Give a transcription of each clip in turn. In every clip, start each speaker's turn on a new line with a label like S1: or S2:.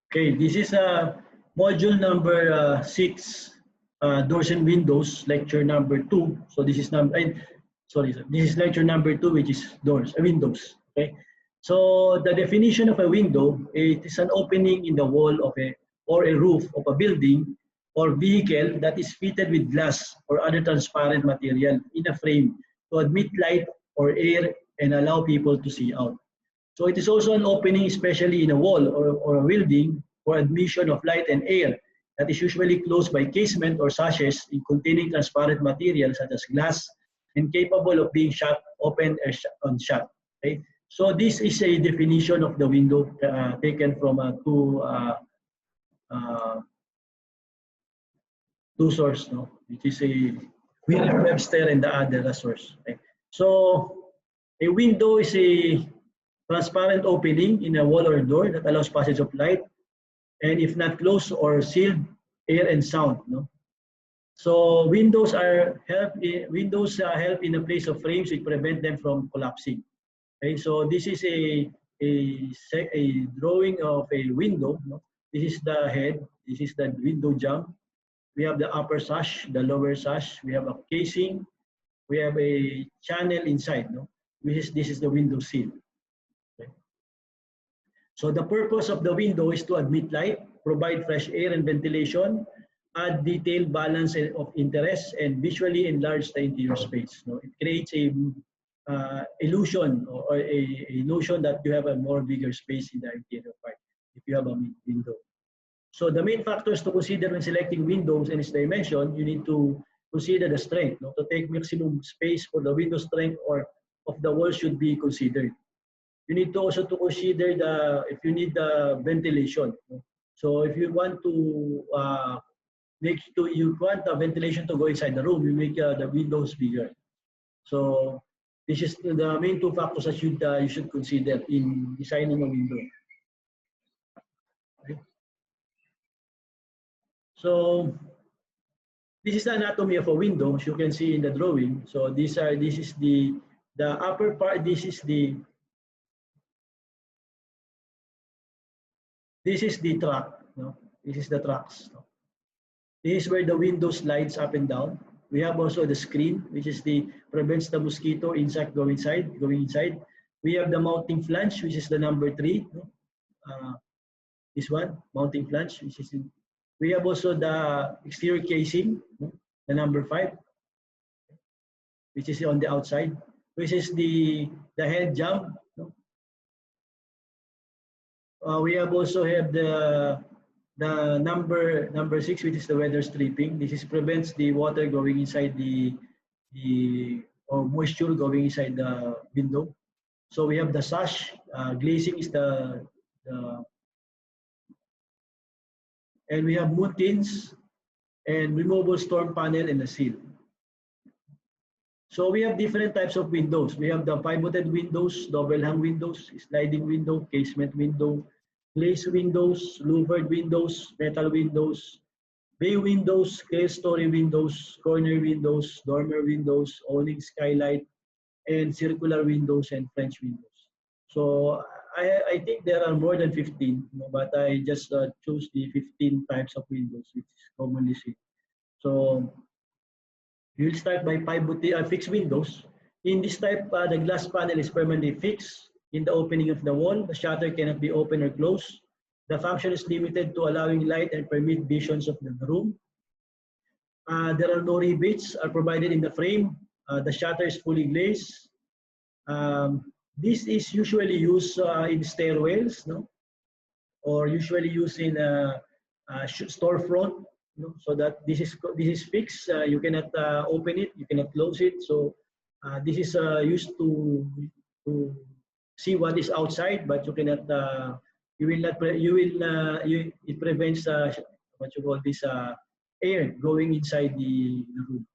S1: Okay, this is module number 6, doors and windows, lecture number 2. So this is this is lecture number 2, which is doors, windows. Okay, so the definition of a window, it is an opening in the wall of or a roof of a building or vehicle that is fitted with glass or other transparent material in a frame to admit light or air and allow people to see out. So it is also an opening, especially in a wall or a building, for admission of light and air that is usually closed by casement or sashes in containing transparent material such as glass and capable of being shut open or unshut. Okay? So this is a definition of the window taken from two sources, no? Which is a William Webster and the other source. Okay? So a window is a transparent opening in a wall or door that allows passage of light, and if not closed or sealed, air and sound. No? So windows help in the place of frames which prevent them from collapsing. Okay, so this is a drawing of a window. No? This is the head. This is the window jamb. We have the upper sash, the lower sash. We have a casing. We have a channel inside. No, this is the window sill. So the purpose of the window is to admit light, provide fresh air and ventilation, add detailed balance of interest, and visually enlarge the interior space. No, it creates a illusion or a notion that you have a more bigger space in the interior part if you have a window. So the main factors to consider when selecting windows and its dimension, you need to consider the strength. No? To take maximum space for the window strength or of the wall should be considered. You need to also to consider if you need the ventilation. So if you want to you want the ventilation to go inside the room, you make the windows bigger. So this is the main two factors that you should consider in designing a window. Okay. So this is the anatomy of a window, as you can see in the drawing. So this is the upper part. This is the track. No? This is the tracks. No? This is where the window slides up and down. We have also the screen, which is prevents the mosquito insect going inside. We have the mounting flange, which is the number 3. No? This one, mounting flange, which is we have also the exterior casing, no? The number 5, which is on the outside, which is the head jamb. No? We have also the number 6, which is the weather stripping. This prevents the water going inside or moisture going inside the window. So we have the sash. Glazing is and we have mountains and removable storm panel and the seal. So we have different types of windows. We have the pivoted windows, double hung windows, sliding window, casement window, glazed windows, louvered windows, metal windows, bay windows, clerestory windows, corner windows, dormer windows, awning skylight, and circular windows and French windows. So I think there are more than 15, but I just chose the 15 types of windows which is commonly seen. So we'll start by fixed windows. In this type, the glass panel is permanently fixed in the opening of the wall. The shutter cannot be opened or closed. The function is limited to allowing light and permit visions of the room. There are no rivets provided in the frame. The shutter is fully glazed. This is usually used in stairwells, no? Or usually used in storefront. No? So that this is fixed. You cannot open it. You cannot close it. So this is used to see what is outside, but you cannot. It prevents what you call this air going inside the room.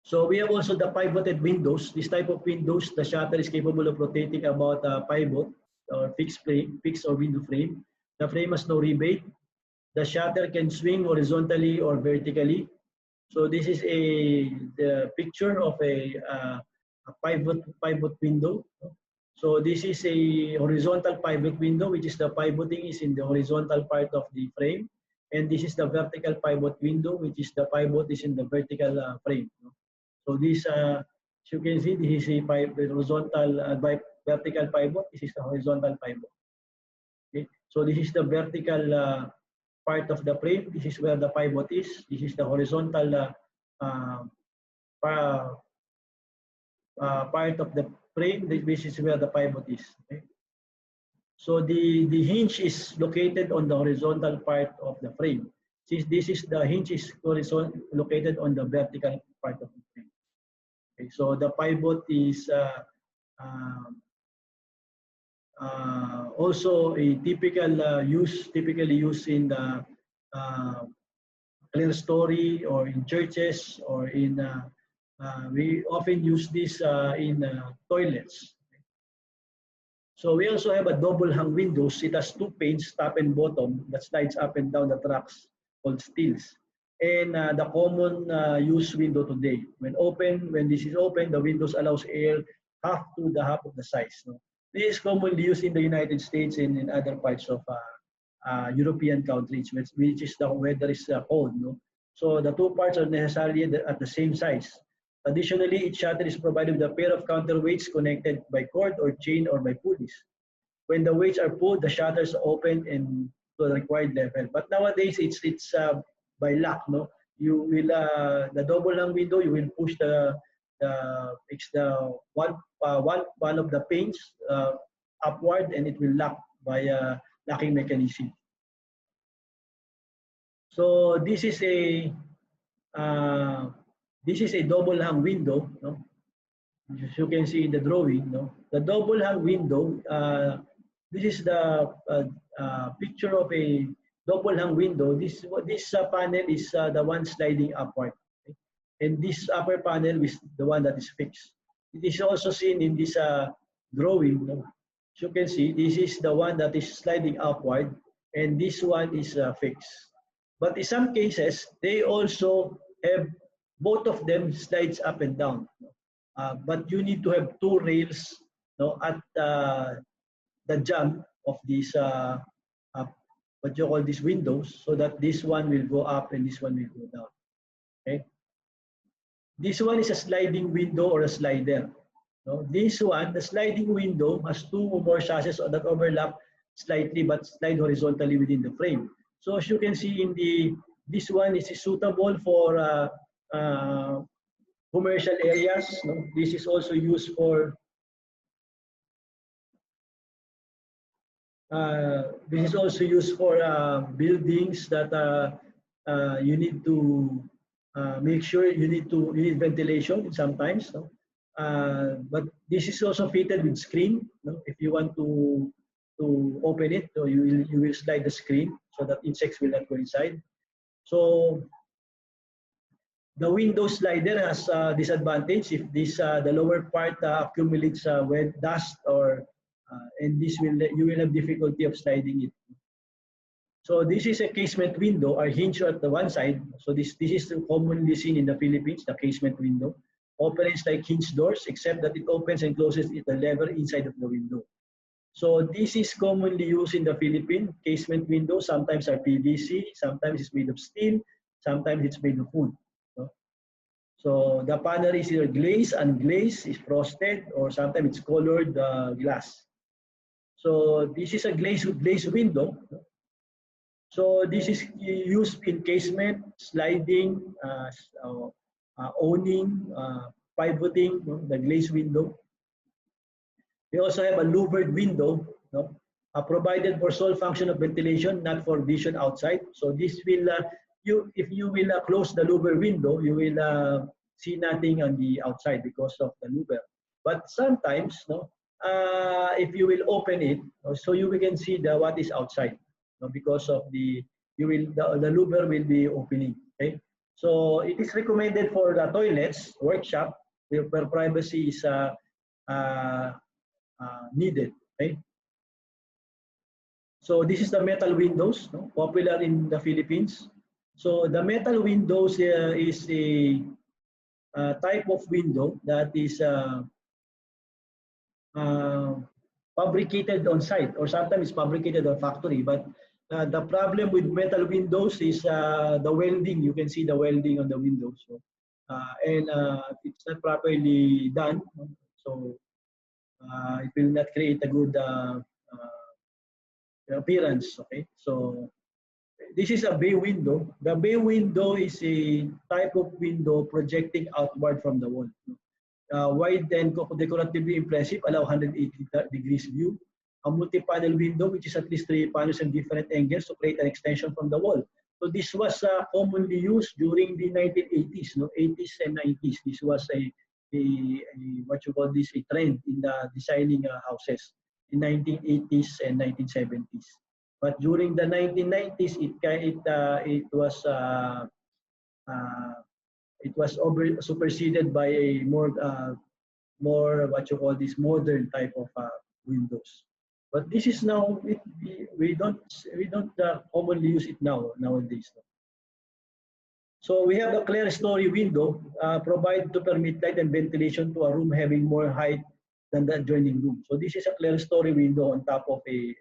S1: So we have also the pivoted windows. This type of windows, the shutter is capable of rotating about a pivot or fixed or window frame. The frame has no rebate. The shutter can swing horizontally or vertically. So this is the picture of a pivot window. So this is a horizontal pivot window, which is the pivoting is in the horizontal part of the frame. And this is the vertical pivot window, which is the pivot is in the vertical frame. So this, as you can see, this is a horizontal vertical pivot. This is the horizontal pivot. Okay. So this is the vertical part of the frame. This is where the pivot is. This is the horizontal part of the frame. This is where the pivot is. Okay. So the hinge is located on the horizontal part of the frame. Since this is the hinge is located on the vertical part of the frame. Okay. So the pivot is also a typically used in the clerestory or in churches or in we often use this in toilets. So we also have a double hung windows. It has two panes, top and bottom, that slides up and down the tracks called stills. And the common use window today. When this is open, the windows allows air half to the half of the size. No? This is commonly used in the United States and in other parts of European countries, which is the weather is cold. No? So the two parts are necessarily at the same size. Additionally, each shutter is provided with a pair of counterweights connected by cord or chain or by pulleys. When the weights are pulled, the shutters open and to the required level. But nowadays, it's by lock. No, you will the double hung window. You will push the one of the panes upward, and it will lock by a locking mechanism. So this is a double hung window. No? As you can see in the drawing, no? The double hung window. This is the picture of a double hung window. This panel is the one sliding upward, okay? And this upper panel is the one that is fixed. It is also seen in this drawing. No? As you can see, this is the one that is sliding upward, and this one is fixed. But in some cases, they also have both of them slides up and down. But you need to have two rails, no, at the jump of these what you call these windows, so that this one will go up and this one will go down. Okay. This one is a sliding window or a slider. No? This one, the sliding window, has two or more sashes that overlap slightly but slide horizontally within the frame. So as you can see in this one is suitable for commercial areas. No? This is also used for buildings that you need to make sure you need ventilation sometimes. No? But this is also fitted with screen. No? If you want to open it, so you will slide the screen so that insects will not go inside. So the window slider has a disadvantage if the lower part accumulates wet dust or and you will have difficulty of sliding it. So this is a casement window or hinge at the one side. So this is commonly seen in the Philippines, the casement window. Operates like hinge doors, except that it opens and closes at the lever inside of the window. So this is commonly used in the Philippines. Casement windows sometimes are PVC, sometimes it's made of steel, sometimes it's made of wood. So the panel is either glazed, unglazed, is frosted, or sometimes it's colored glass. So this is a glazed window. So this is used in casement, sliding, awning, pivoting, the glazed window. We also have a louvered window, provided for sole function of ventilation, not for vision outside. So this will, if you will close the louvered window, you will see nothing on the outside because of the louver. But sometimes, if you will open it, so you can see what is outside, because of the louver will be opening. Okay, so it is recommended for the toilets, workshop, where privacy is needed. Okay, so this is the metal windows, popular in the Philippines. So the metal windows is a type of window that is fabricated on site, or sometimes fabricated on factory. But the problem with metal windows is the welding. You can see the welding on the windows. So, and it's not properly done. So it will not create a good appearance. Okay, so this is a bay window. The bay window is a type of window projecting outward from the wall. Wide and decoratively impressive, allow 180 degrees view. A multi-panel window, which is at least 3 panels in different angles to create an extension from the wall. So this was commonly used during the 1980s, 80s and 90s. This was a what you call this, a trend in the designing houses in 1980s and 1970s. But during the 1990s, it was superseded by a more what you call this, modern type of windows. But this is now we don't commonly use it nowadays. So we have a clear story window provided to permit light and ventilation to a room having more height than the adjoining room. So this is a clear story window on top of a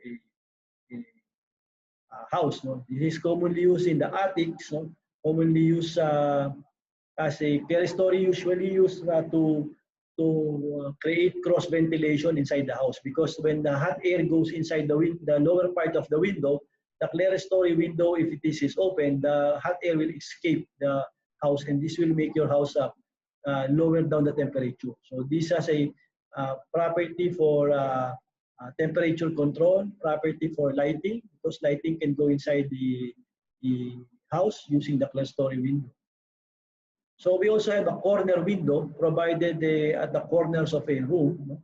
S1: house. This is commonly used in the attics. Commonly used as a clear story, usually used to create cross ventilation inside the house, because when the hot air goes inside the lower part of the window, the clear story window, if it is open, the hot air will escape the house, and this will make your house lower down the temperature. So this has a property for temperature control, property for lighting, because lighting can go inside the house using the clear story window. So we also have a corner window provided at the corners of a room.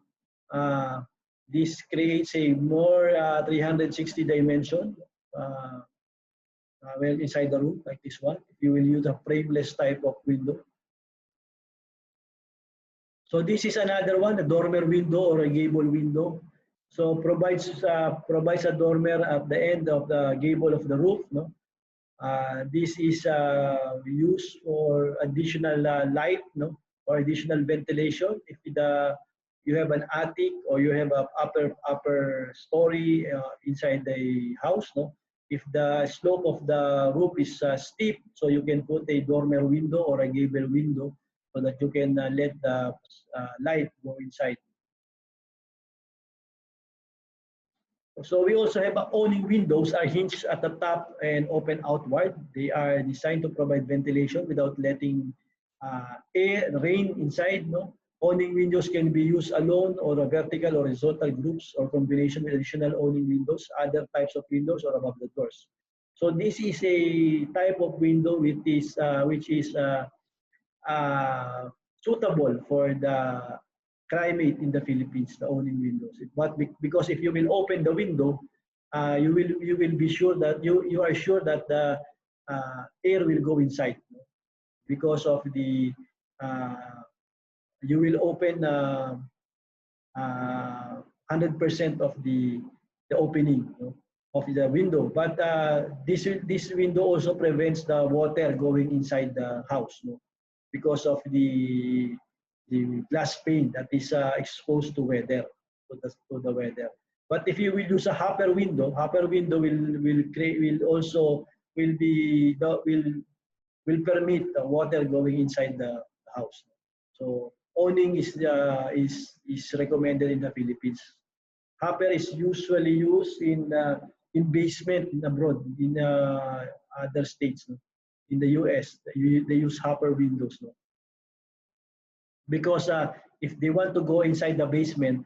S1: This creates a more 360 dimension well inside the room, like this one. If you will use a frameless type of window. So this is another one, a dormer window or a gable window. So provides a dormer at the end of the gable of the roof. This is used for additional light, or additional ventilation. If you have an attic or you have an upper story inside the house, if the slope of the roof is steep, so you can put a dormer window or a gable window so that you can let the light go inside. So we also have awning windows are hinged at the top and open outward. They are designed to provide ventilation without letting rain inside. Awning windows can be used alone or a vertical or horizontal groups or combination with additional awning windows, other types of windows, or above the doors. So this is a type of window which is suitable for the climate in the Philippines, the awning windows. But because if you will open the window, you will be sure that you are sure that the air will go inside, because of the you will open 100% of the opening of the window. But this window also prevents the water going inside the house, because of the glass pane that is exposed to weather, to the weather. But if you will use a hopper window will permit the water going inside the house. So awning is recommended in the Philippines. Hopper is usually used in basement in abroad, in other states. In the US, they use hopper windows. Because if they want to go inside the basement,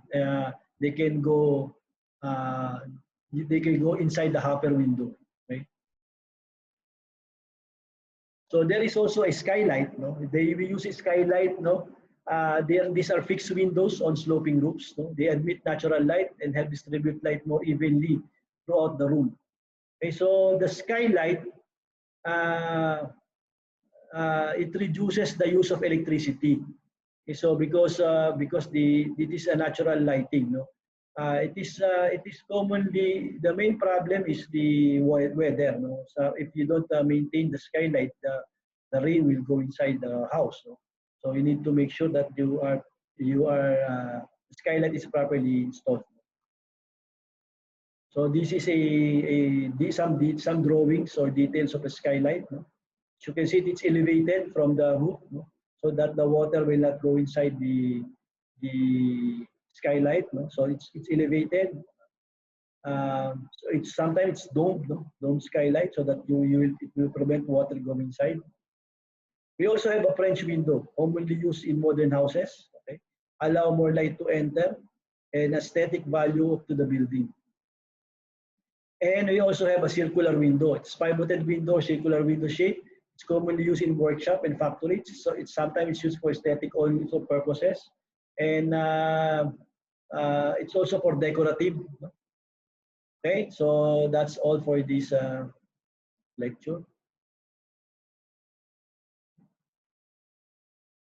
S1: they can go inside the hopper window, right? So there is also a skylight. We use a skylight. These are fixed windows on sloping roofs. They admit natural light and help distribute light more evenly throughout the room. Okay, so the skylight, it reduces the use of electricity. Okay, so because it is a natural lighting, it is commonly, the main problem is the weather. So if you don't maintain the skylight, the rain will go inside the house. So you need to make sure that the skylight is properly installed. So this is some drawings or details of a skylight. No? As you can see, it's elevated from the roof, no? So that the water will not go inside the skylight. No? So it's elevated. So it's sometimes domed, no? Domed skylight, so that it will prevent water going inside. We also have a French window, commonly used in modern houses. Okay, allow more light to enter and aesthetic value to the building. And we also have a circular window. It's pivoted window, circular window shape. It's commonly used in workshop and factories. So it's sometimes used for aesthetic also purposes, and it's also for decorative. Okay, so that's all for this lecture.